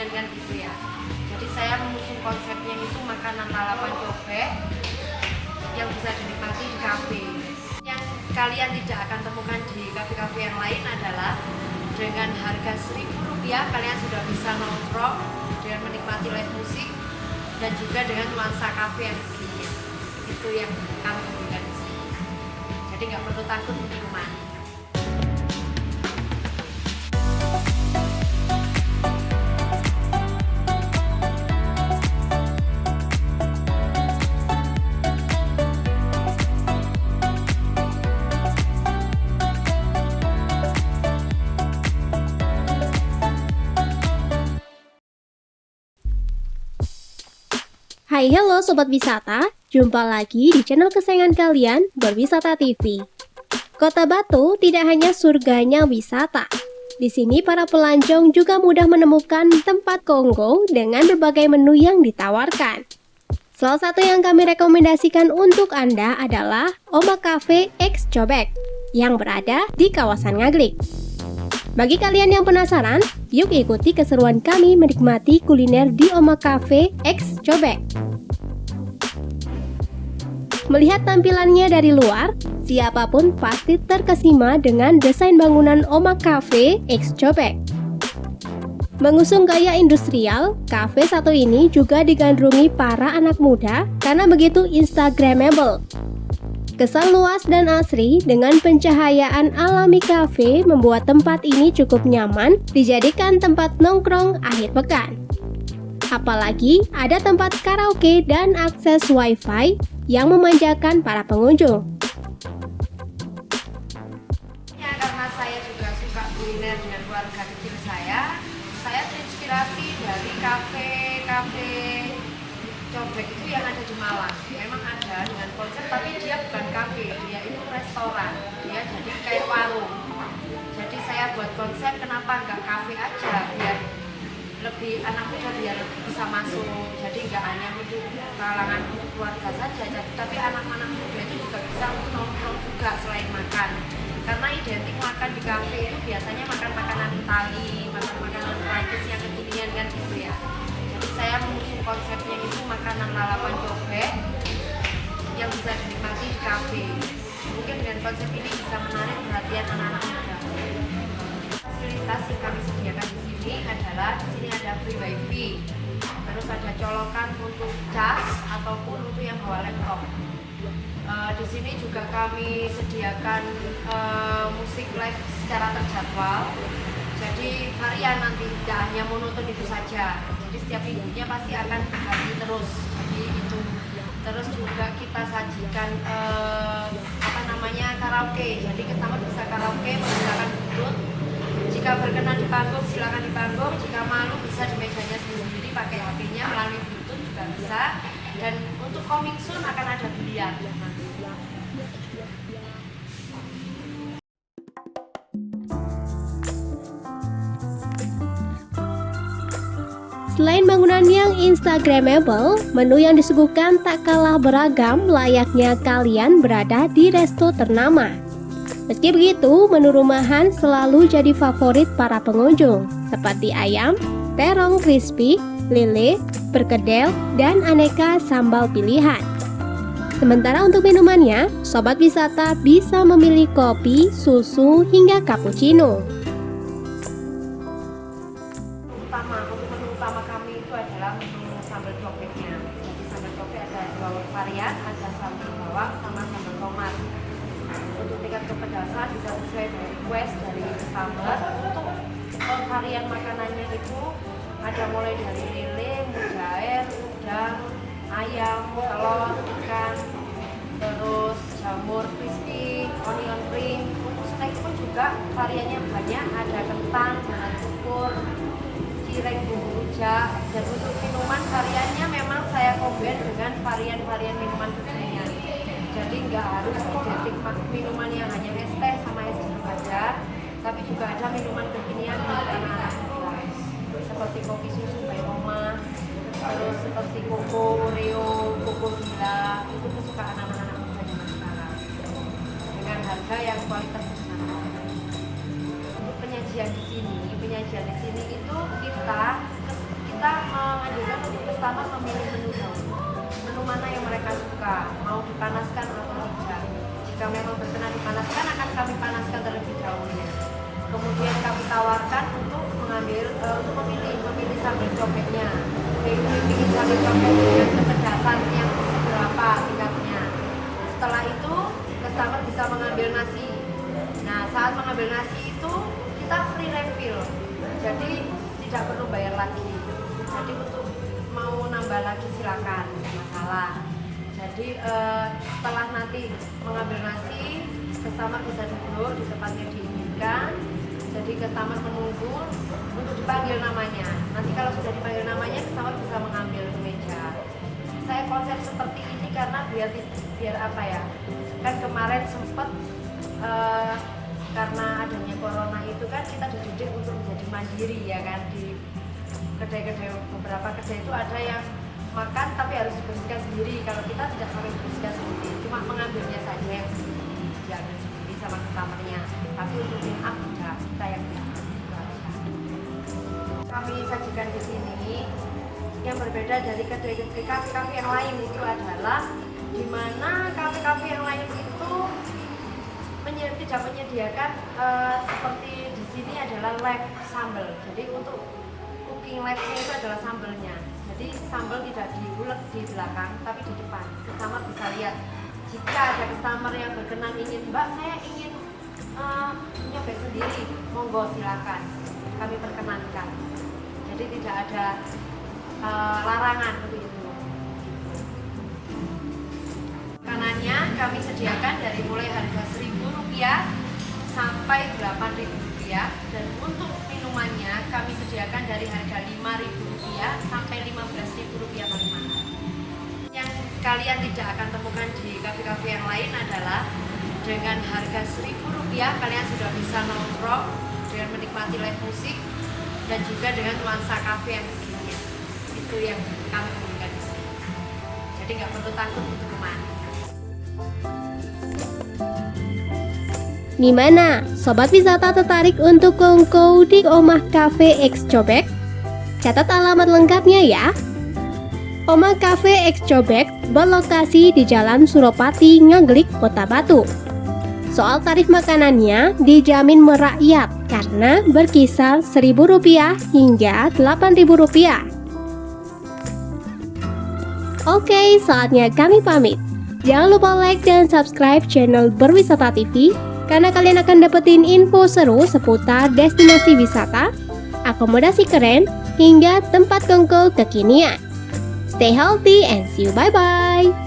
kekinian kan gitu ya. Jadi saya mengusung konsepnya itu makanan lalapan cobek yang bisa dinikmati di kafe. Yang kalian tidak akan temukan di kafe-kafe yang lain adalah dengan harga Rp1.000 kalian sudah bisa nongkrong dengan menikmati live musik dan juga dengan nuansa kafe yang kekinian. Itu yang kami berikan di sini. Jadi nggak perlu takut minuman. Hai, halo Sobat Wisata, jumpa lagi di channel kesayangan kalian, Berwisata TV. Kota Batu tidak hanya surganya wisata. Di sini para pelancong juga mudah menemukan tempat kongko dengan berbagai menu yang ditawarkan. Salah satu yang kami rekomendasikan untuk Anda adalah Oma Cafe X Cobek yang berada di kawasan Ngaglik. Bagi kalian yang penasaran, yuk ikuti keseruan kami menikmati kuliner di Oma Cafe X Cobek. Melihat tampilannya dari luar, siapapun pasti terkesima dengan desain bangunan Oma Cafe X Cobek. Mengusung gaya industrial, kafe satu ini juga digandrungi para anak muda karena begitu instagramable. Kesan luas dan asri dengan pencahayaan alami kafe membuat tempat ini cukup nyaman dijadikan tempat nongkrong akhir pekan. Apalagi ada tempat karaoke dan akses wifi yang memanjakan para pengunjung. Ya, karena saya juga suka kuliner dengan keluarga kecil saya terinspirasi dari kafe cobek itu yang ada di Malang. Memang ada dengan konsep, tapi dia bukan kafe, dia itu restoran. Dia jadi kayak warung. Jadi saya buat konsep kenapa nggak kafe aja, biar lebih anak muda biar bisa masuk. Jadi nggak hanya untuk kalangan keluarga saja, tapi anak-anak muda itu juga bisa untuk nongkrong juga selain makan. Karena identik makan di kafe itu biasanya makan makanan Itali, makan makanan Prancis yang kekinian kan gitu ya. Jadi saya mengusung konsepnya itu makanan lalapan cobek yang bisa dinikmati di kafe. Mungkin dengan konsep ini bisa menarik perhatian anak-anak muda. Fasilitas yang kami sediakan di sini adalah di sini ada free wifi, terus ada colokan untuk cas ataupun untuk yang bawa laptop. Di sini juga kami sediakan musik live secara terjadwal. Jadi varian nanti tidak hanya monoton itu saja. Jadi setiap minggunya pasti akan diganti terus. Jadi itu terus juga kita sajikan karaoke. Jadi customer bisa karaoke menggunakan bluetooth. Jika berkenan di panggung silakan di panggung. Jika malu bisa di mejanya sendiri pakai HP-nya melalui bluetooth juga bisa. Dan untuk coming soon akan ada biliar. Selain bangunan yang instagramable, menu yang disuguhkan tak kalah beragam layaknya kalian berada di resto ternama. Meski begitu, menu rumahan selalu jadi favorit para pengunjung, seperti ayam, terong crispy, lele, perkedel, dan aneka sambal pilihan. Sementara untuk minumannya, sobat wisata bisa memilih kopi, susu, hingga cappuccino. Menu utama kami itu adalah menu sambal cobeknya. Jadi sambal cobek ada dua varian, ada sambal bawang sama sambal tomat. Untuk tingkat kepedasan bisa sesuai dengan request dari customer. Untuk varian makanannya itu ada mulai dari lele, mujair, udang, ayam, telur, ikan, terus jamur crispy, onion ring. Untuk snack pun juga variannya banyak, ada kentang, dengan cukur, cireng, bumbu rujak. Dan untuk minuman variannya memang saya combine dengan varian-varian minuman kekinian. Jadi nggak harus identik minuman yang hanya es teh sama es jeruk aja, tapi juga ada minuman kekinian untuk anak-anak muda seperti kopi susu by Oma, terus seperti koko Oreo, koko Villa, itu kesukaan anak-anak muda zaman sekarang dengan harga yang kualitas untuk penyajian di sini itu kita sambal cobeknya. Bikin sambal cobek dengan kepedasan yang seberapa tingkatnya. Setelah itu customer bisa mengambil nasi. Nah, saat mengambil nasi itu kita free refill, jadi tidak perlu bayar lagi. Jadi untuk mau nambah lagi silakan, tidak masalah. Jadi setelah nanti mengambil nasi, customer bisa duduk di tempat yang diinginkan. Jadi customer menunggu untuk dipanggil namanya. Nanti kalau sudah dipanggil namanya, customer bisa mengambil ke meja. Saya konsep seperti ini karena biar apa ya? Kan kemarin sempat karena adanya corona itu kan kita dididik untuk menjadi mandiri ya kan, di kedai-kedai, beberapa kedai itu ada yang makan tapi harus dibersihkan sendiri. Kalau kita tidak sampai dibersihkan sendiri, cuma mengambilnya saja yang sendiri, jangan sendiri sama customernya. Tapi untuk clean up tidak, kita yang clean up. Kami sajikan di sini yang berbeda dari kedai-kedai kafe-kafe yang lain itu adalah di mana kafe-kafe yang lain itu tidak menyediakan seperti di sini adalah lab sambal. Jadi untuk cooking labnya itu adalah sambalnya. Jadi sambal tidak diulek di belakang tapi di depan. Customer bisa lihat. Jika ada customer yang berkenan ingin, Mbak saya ingin nyobek sendiri, monggo silakan. Kami perkenankan. Jadi tidak ada larangan untuk itu. Makanannya kami sediakan dari mulai harga Rp1.000 sampai Rp8.000, dan untuk minumannya kami sediakan dari harga Rp5.000 sampai Rp15.000 per makan. Yang kalian tidak akan temukan di kafe-kafe yang lain adalah dengan harga Rp1.000 kalian sudah bisa nongkrong dengan menikmati live musik dan juga dengan nuansa kafe yang begini. Itu yang kami berikan di sini. Jadi nggak perlu takut untuk kemana. Gimana? Sobat wisata tertarik untuk kongko di Omah Cafe X Cobek? Catat alamat lengkapnya ya. Omah Cafe X Cobek berlokasi di Jalan Suropati, Ngaglik, Kota Batu. Soal tarif makanannya dijamin merakyat karena berkisar Rp1.000 hingga Rp8.000. Oke, saatnya kami pamit. Jangan lupa like dan subscribe channel Berwisata TV karena kalian akan dapetin info seru seputar destinasi wisata, akomodasi keren, hingga tempat kongko kekinian. Stay healthy and see you, bye-bye!